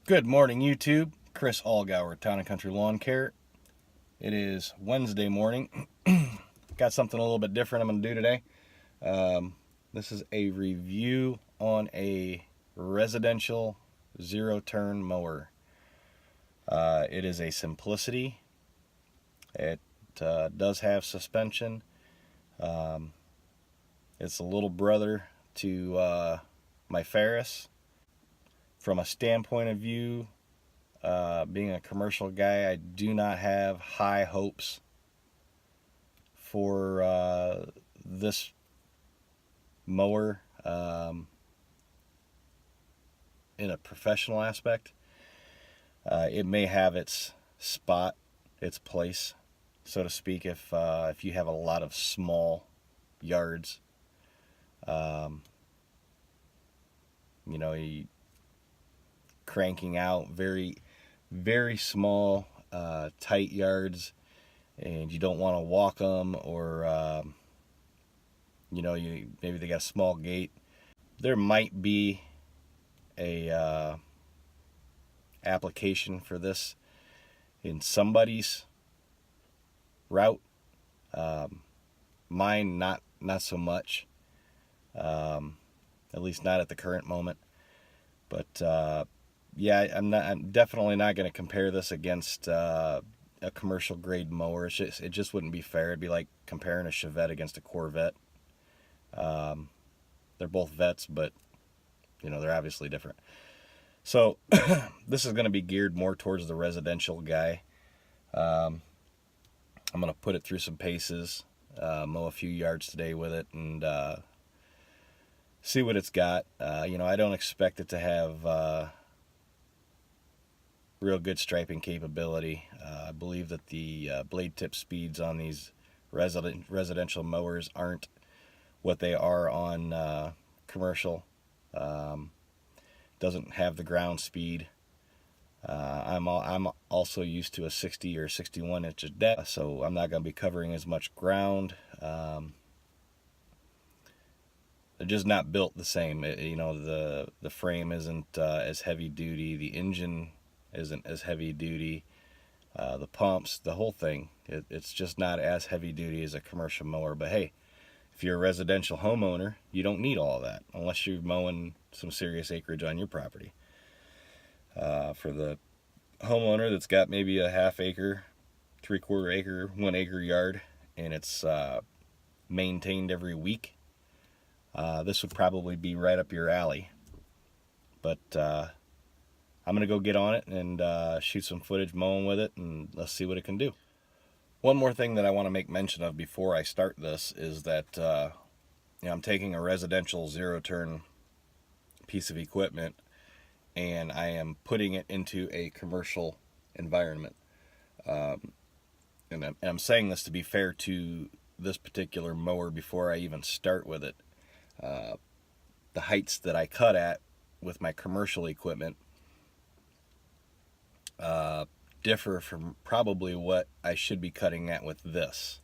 Good morning, YouTube. Chris Allgauer, Town and Country Lawn Care. It is Wednesday morning. Got something a little bit different I'm going to do today. This is a review on a residential zero-turn mower. It is a Simplicity. It does have suspension. It's a little brother to my Ferris. From a standpoint of view, being a commercial guy, I do not have high hopes for this mower in a professional aspect. It may have its spot, its place, so to speak, if you have a lot of small yards. Cranking out very, very small, tight yards, and you don't want to walk them, or maybe they got a small gate. There might be a application for this in somebody's route. Mine, not so much. At least not at the current moment. But yeah, I'm definitely not going to compare this against a commercial grade mower. It just wouldn't be fair. It'd be like comparing a Chevette against a Corvette. They're both vets, but they're obviously different. So this is going to be geared more towards the residential guy. I'm going to put it through some paces, mow a few yards today with it, and see what it's got. I don't expect it to have real good striping capability. I believe that the blade tip speeds on these residential mowers aren't what they are on commercial. Doesn't have the ground speed. I'm also used to a 60 or 61 inch depth, so I'm not going to be covering as much ground. They're just not built the same. The frame isn't as heavy duty. The engine isn't as heavy duty. The pumps, the whole thing, it's just not as heavy duty as a commercial mower. But hey, if you're a residential homeowner, you don't need all of that unless you're mowing some serious acreage on your property. For the homeowner that's got maybe a half acre, 3/4 acre, 1 acre yard, and it's maintained every week, this would probably be right up your alley. But I'm going to go get on it and shoot some footage mowing with it, and let's see what it can do. One more thing that I want to make mention of before I start this is that I'm taking a residential zero-turn piece of equipment and I am putting it into a commercial environment. And I'm saying this to be fair to this particular mower before I even start with it. The heights that I cut at with my commercial equipment differ from probably what I should be cutting at with this.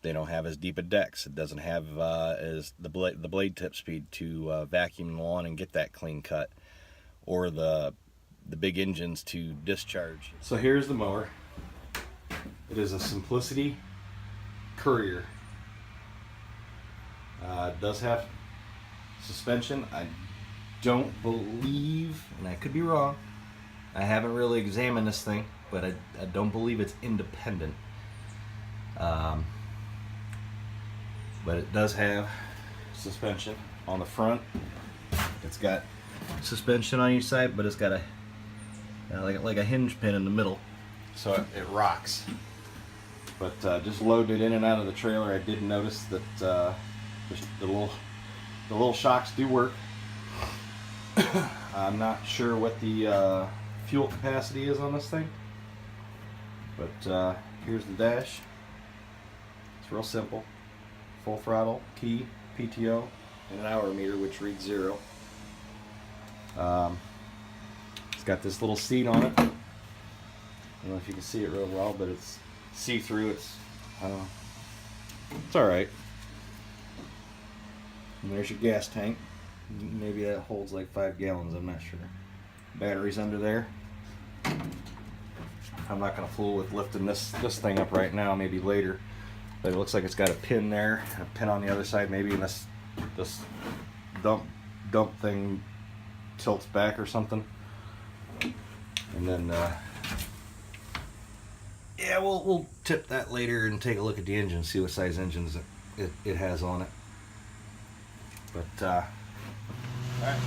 They don't have as deep a decks. It doesn't have as the blade tip speed to vacuum the lawn and get that clean cut, or the big engines to discharge. So here's the mower. It is a Simplicity Courier. It does have suspension. I don't believe, and I could be wrong, I haven't really examined this thing, but I don't believe it's independent. But it does have suspension on the front. It's got suspension on each side, but it's got like a hinge pin in the middle, so it rocks. But just loading it in and out of the trailer, I did notice that the little shocks do work. I'm not sure what the fuel capacity is on this thing, but here's the dash. It's real simple. Full throttle, key, PTO, and an hour meter which reads 0. It's got this little seat on it. I don't know if you can see it real well, but it's see-through. It's alright. And there's your gas tank. Maybe that holds like 5 gallons, I'm not sure. Batteries under there. I'm not going to fool with lifting this thing up right now, maybe later. But it looks like it's got a pin there, a pin on the other side. Maybe this dump thing tilts back or something. And then yeah, we'll tip that later and take a look at the engine, see what size engines it has on it. But all right.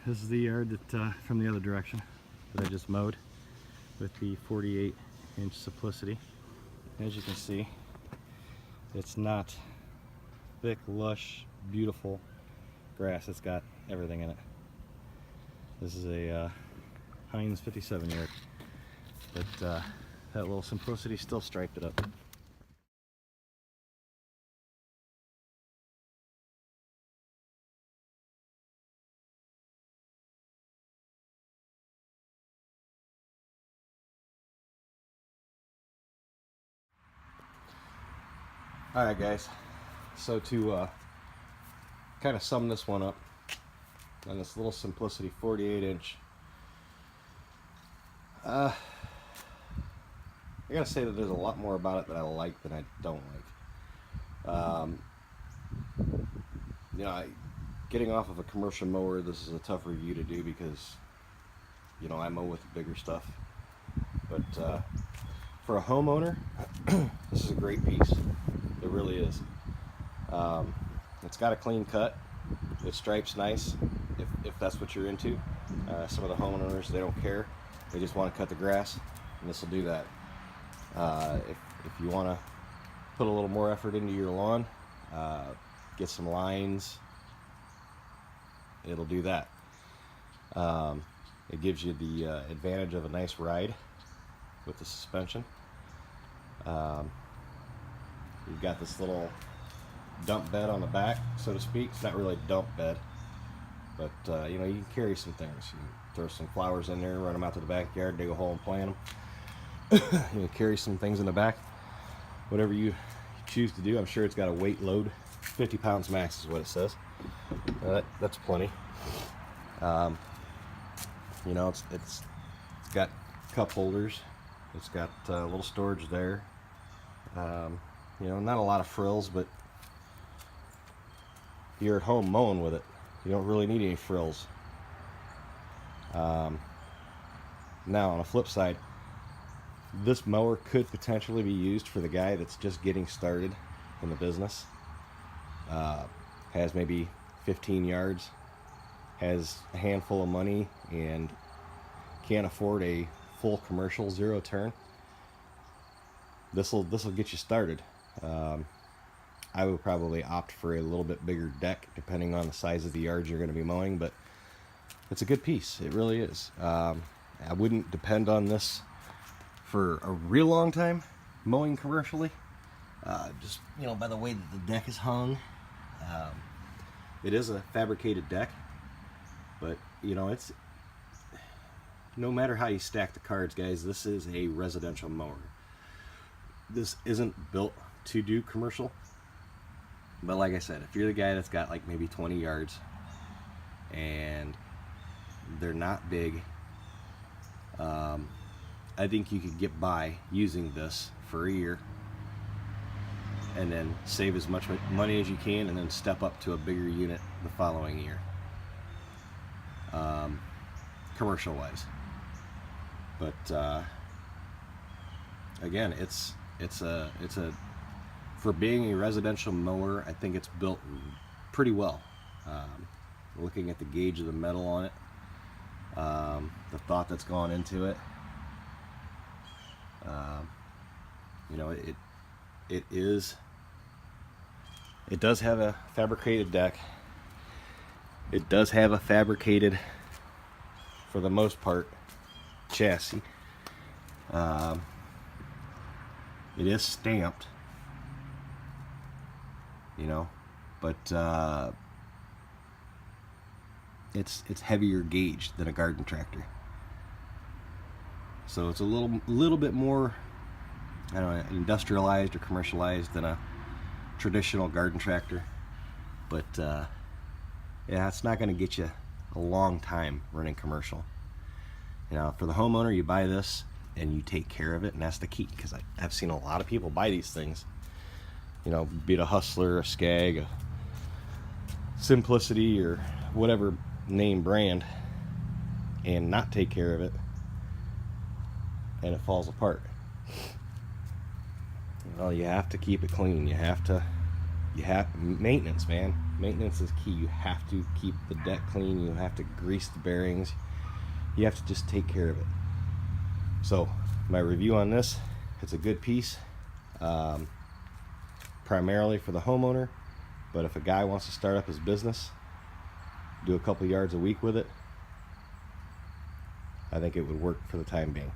This is the yard that from the other direction that I just mowed with the 48-inch Simplicity. As you can see, it's not thick, lush, beautiful grass. It's got everything in it. This is a Heinz 57 yard, but that little Simplicity still striped it up. Alright guys, so to kind of sum this one up on this little Simplicity 48-inch, I gotta say that there's a lot more about it that I like than I don't like. You know, getting off of a commercial mower, this is a tough review to do because You know, I mow with the bigger stuff. But for a homeowner, this is a great piece. It really is. It's got a clean cut. It stripes nice, if that's what you're into. Some of the homeowners, they don't care. They just want to cut the grass, and this will do that. If you want to put a little more effort into your lawn, get some lines, it'll do that. It gives you the advantage of a nice ride with the suspension. You've got this little dump bed on the back, so to speak. It's not really a dump bed, but you know, you can carry some things. You can throw some flowers in there, run them out to the backyard, dig a hole and plant them. You can carry some things in the back, whatever you choose to do. I'm sure it's got a weight load, 50 pounds max is what it says. That's plenty. You know, it's got cup holders. It's got a little storage there. You know, not a lot of frills, but you're at home mowing with it. You don't really need any frills. Now, on the flip side, this mower could potentially be used for the guy that's just getting started in the business. Has maybe 15 yards, has a handful of money, and can't afford a full commercial zero turn. This'll get you started. I would probably opt for a little bit bigger deck depending on the size of the yards you're going to be mowing, but it's a good piece. It really is. I wouldn't depend on this for a real long time mowing commercially. Just, you know, by the way that the deck is hung. It is a fabricated deck, but you know, it's no matter how you stack the cards, guys, this is a residential mower. This isn't built to do commercial, but like I said, if you're the guy that's got like maybe 20 yards and they're not big, I think you could get by using this for a year and then save as much money as you can and then step up to a bigger unit the following year, commercial wise. But again, it's a for being a residential mower, I think it's built pretty well. Looking at the gauge of the metal on it, the thought that's gone into it, you know, it does have a fabricated deck. It does have a fabricated, for the most part, chassis. It is stamped, you know, but it's heavier gauge than a garden tractor, so it's a little bit more, I don't know, industrialized or commercialized than a traditional garden tractor. But yeah, it's not going to get you a long time running commercial. You know, for the homeowner, you buy this and you take care of it, and that's the key, because I've seen a lot of people buy these things, you know, be it a Hustler, a Skag, a Simplicity, or whatever name brand, and not take care of it, and it falls apart. Well, you have to keep it clean. You have maintenance, man. Maintenance is key. You have to keep the deck clean. You have to grease the bearings. You have to just take care of it. So my review on this, it's a good piece, primarily for the homeowner, but if a guy wants to start up his business, do a couple yards a week with it, I think it would work for the time being.